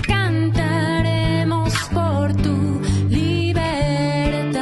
Cantaremos por tu libertad.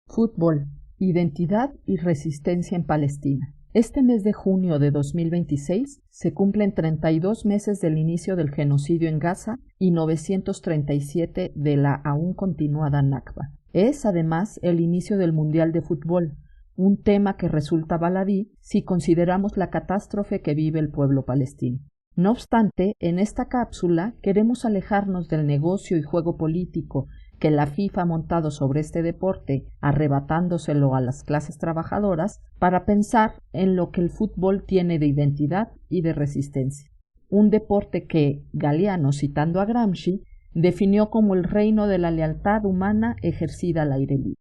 Fútbol, identidad y resistencia en Palestina. Este mes de junio de 2026 se cumplen 32 meses del inicio del genocidio en Gaza y 937 de la aún continuada Nakba. Es, además, el inicio del Mundial de Fútbol, un tema que resulta baladí si consideramos la catástrofe que vive el pueblo palestino. No obstante, en esta cápsula queremos alejarnos del negocio y juego político que la FIFA ha montado sobre este deporte, arrebatándoselo a las clases trabajadoras, para pensar en lo que el fútbol tiene de identidad y de resistencia. Un deporte que Galeano, citando a Gramsci, definió como el reino de la lealtad humana ejercida al aire libre.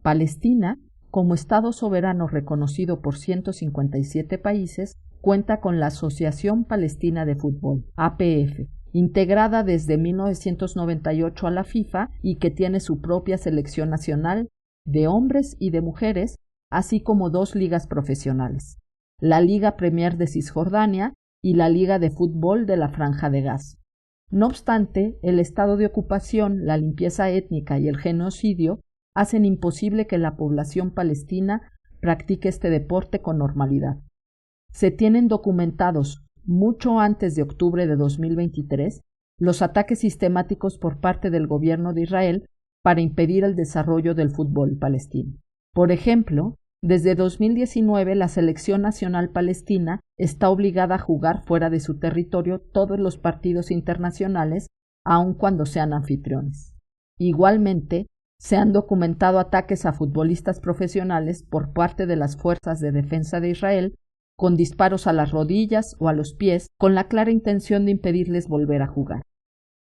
Palestina, como Estado soberano reconocido por 157 países, cuenta con la Asociación Palestina de Fútbol, APF, integrada desde 1998 a la FIFA y que tiene su propia selección nacional de hombres y de mujeres, así como 2 ligas profesionales, la Liga Premier de Cisjordania y la Liga de Fútbol de la Franja de Gaza. No obstante, el estado de ocupación, la limpieza étnica y el genocidio hacen imposible que la población palestina practique este deporte con normalidad. Se tienen documentados, mucho antes de octubre de 2023, los ataques sistemáticos por parte del gobierno de Israel para impedir el desarrollo del fútbol palestino. Por ejemplo, desde 2019 la Selección Nacional Palestina está obligada a jugar fuera de su territorio todos los partidos internacionales, aun cuando sean anfitriones. Igualmente, se han documentado ataques a futbolistas profesionales por parte de las fuerzas de defensa de Israel con disparos a las rodillas o a los pies, con la clara intención de impedirles volver a jugar.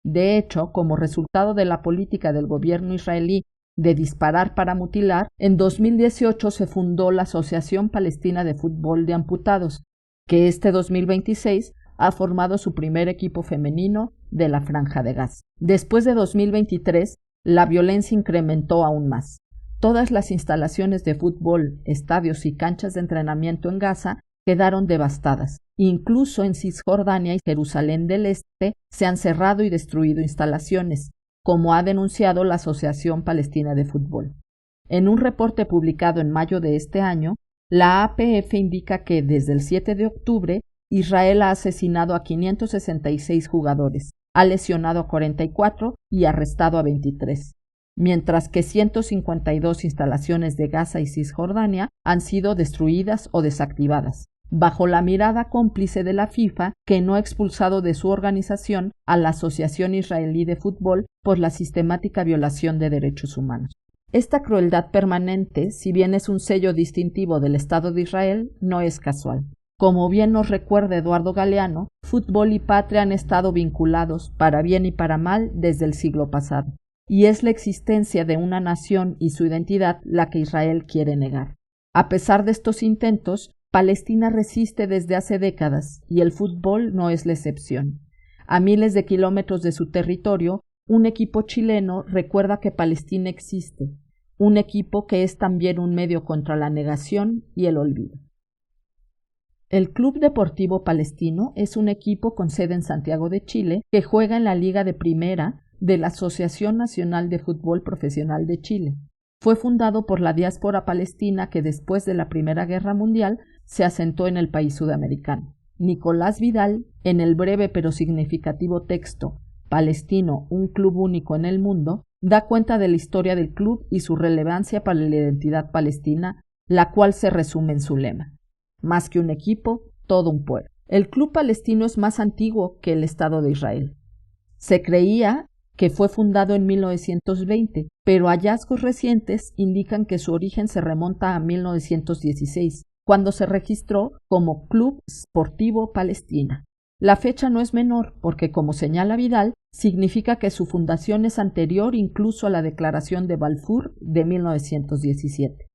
De hecho, como resultado de la política del gobierno israelí de disparar para mutilar, en 2018 se fundó la Asociación Palestina de Fútbol de Amputados, que este 2026 ha formado su primer equipo femenino de la Franja de Gaza. Después de 2023, la violencia incrementó aún más. Todas las instalaciones de fútbol, estadios y canchas de entrenamiento en Gaza quedaron devastadas. Incluso en Cisjordania y Jerusalén del Este se han cerrado y destruido instalaciones, como ha denunciado la Asociación Palestina de Fútbol. En un reporte publicado en mayo de este año, la APF indica que desde el 7 de octubre Israel ha asesinado a 566 jugadores, ha lesionado a 44 y arrestado a 23. Mientras que 152 instalaciones de Gaza y Cisjordania han sido destruidas o desactivadas, bajo la mirada cómplice de la FIFA, que no ha expulsado de su organización a la Asociación Israelí de Fútbol por la sistemática violación de derechos humanos. Esta crueldad permanente, si bien es un sello distintivo del Estado de Israel, no es casual. Como bien nos recuerda Eduardo Galeano, fútbol y patria han estado vinculados, para bien y para mal, desde el siglo pasado. Y es la existencia de una nación y su identidad la que Israel quiere negar. A pesar de estos intentos, Palestina resiste desde hace décadas y el fútbol no es la excepción. A miles de kilómetros de su territorio, un equipo chileno recuerda que Palestina existe, un equipo que es también un medio contra la negación y el olvido. El Club Deportivo Palestino es un equipo con sede en Santiago de Chile que juega en la Liga de Primera de la Asociación Nacional de Fútbol Profesional de Chile. Fue fundado por la diáspora palestina que después de la Primera Guerra Mundial se asentó en el país sudamericano. Nicolás Vidal, en el breve pero significativo texto Palestino, un club único en el mundo, da cuenta de la historia del club y su relevancia para la identidad palestina, la cual se resume en su lema: más que un equipo, todo un pueblo. El club palestino es más antiguo que el Estado de Israel. Se creía que fue fundado en 1920, pero hallazgos recientes indican que su origen se remonta a 1916, cuando se registró como Club Sportivo Palestina. La fecha no es menor porque, como señala Vidal, significa que su fundación es anterior incluso a la Declaración de Balfour de 1917.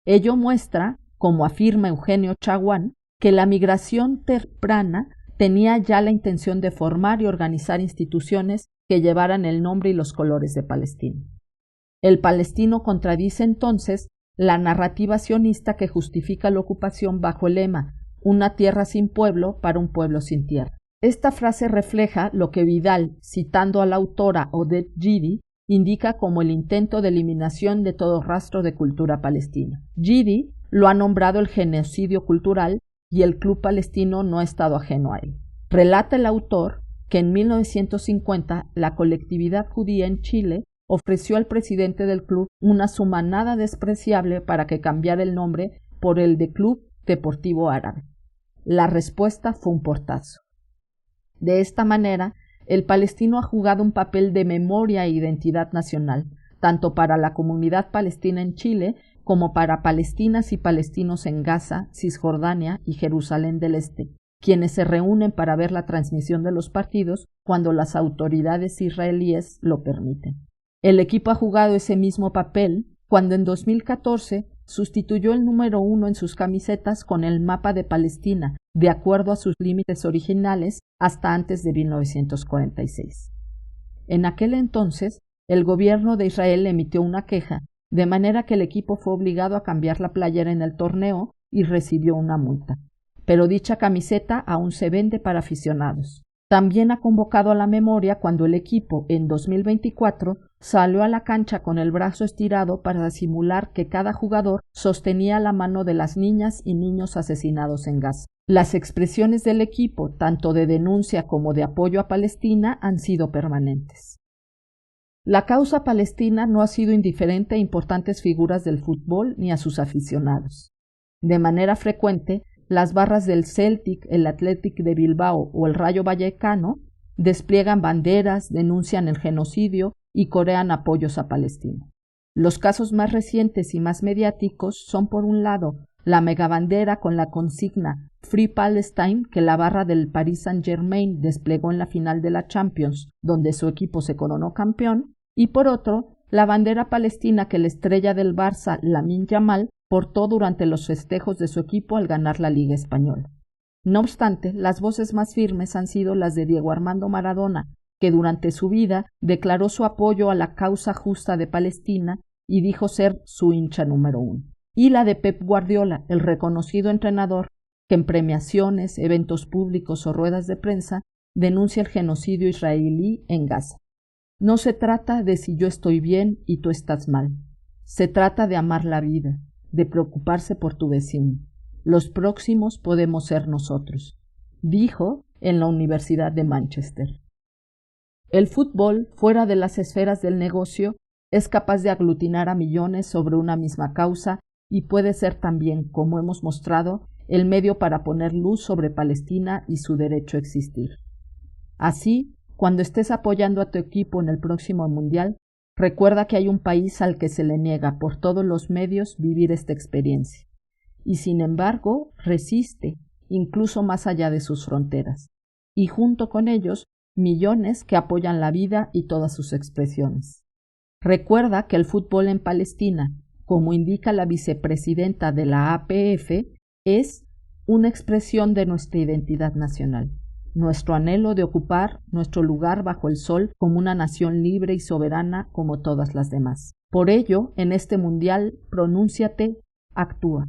Ello muestra, como afirma Eugenio Chaguán, que la migración temprana tenía ya la intención de formar y organizar instituciones que llevaran el nombre y los colores de Palestina. El palestino contradice entonces la narrativa sionista que justifica la ocupación bajo el lema «Una tierra sin pueblo para un pueblo sin tierra». Esta frase refleja lo que Vidal, citando a la autora Odette Gidy, indica como el intento de eliminación de todo rastro de cultura palestina. Gidy lo ha nombrado el genocidio cultural y el Club Palestino no ha estado ajeno a él. Relata el autor que en 1950 la colectividad judía en Chile ofreció al presidente del club una suma nada despreciable para que cambiara el nombre por el de Club Deportivo Árabe. La respuesta fue un portazo. De esta manera, el palestino ha jugado un papel de memoria e identidad nacional, tanto para la comunidad palestina en Chile como para palestinas y palestinos en Gaza, Cisjordania y Jerusalén del Este, quienes se reúnen para ver la transmisión de los partidos cuando las autoridades israelíes lo permiten. El equipo ha jugado ese mismo papel cuando en 2014 sustituyó el número 1 en sus camisetas con el mapa de Palestina, de acuerdo a sus límites originales hasta antes de 1946. En aquel entonces, el gobierno de Israel emitió una queja, de manera que el equipo fue obligado a cambiar la playera en el torneo y recibió una multa. Pero dicha camiseta aún se vende para aficionados. También ha convocado a la memoria cuando el equipo, en 2024, salió a la cancha con el brazo estirado para simular que cada jugador sostenía la mano de las niñas y niños asesinados en Gaza. Las expresiones del equipo, tanto de denuncia como de apoyo a Palestina, han sido permanentes. La causa palestina no ha sido indiferente a importantes figuras del fútbol ni a sus aficionados. De manera frecuente, las barras del Celtic, el Athletic de Bilbao o el Rayo Vallecano despliegan banderas, denuncian el genocidio y corean apoyos a Palestina. Los casos más recientes y más mediáticos son, por un lado, la megabandera con la consigna Free Palestine que la barra del Paris Saint-Germain desplegó en la final de la Champions, donde su equipo se coronó campeón, y por otro, la bandera palestina que la estrella del Barça, Lamine Yamal, portó durante los festejos de su equipo al ganar la Liga Española. No obstante, las voces más firmes han sido las de Diego Armando Maradona, que durante su vida declaró su apoyo a la causa justa de Palestina y dijo ser su hincha número 1, y la de Pep Guardiola, el reconocido entrenador que en premiaciones, eventos públicos o ruedas de prensa denuncia el genocidio israelí en Gaza. No se trata de si yo estoy bien y tú estás mal. Se trata de amar la vida, de preocuparse por tu vecino. Los próximos podemos ser nosotros, dijo en la Universidad de Manchester. El fútbol, fuera de las esferas del negocio, es capaz de aglutinar a millones sobre una misma causa y puede ser también, como hemos mostrado, el medio para poner luz sobre Palestina y su derecho a existir. Así, cuando estés apoyando a tu equipo en el próximo Mundial, recuerda que hay un país al que se le niega por todos los medios vivir esta experiencia. Y sin embargo, resiste, incluso más allá de sus fronteras. Y junto con ellos, millones que apoyan la vida y todas sus expresiones. Recuerda que el fútbol en Palestina, como indica la vicepresidenta de la APF, es una expresión de nuestra identidad nacional, nuestro anhelo de ocupar nuestro lugar bajo el sol como una nación libre y soberana como todas las demás. Por ello, en este mundial, pronúnciate, actúa.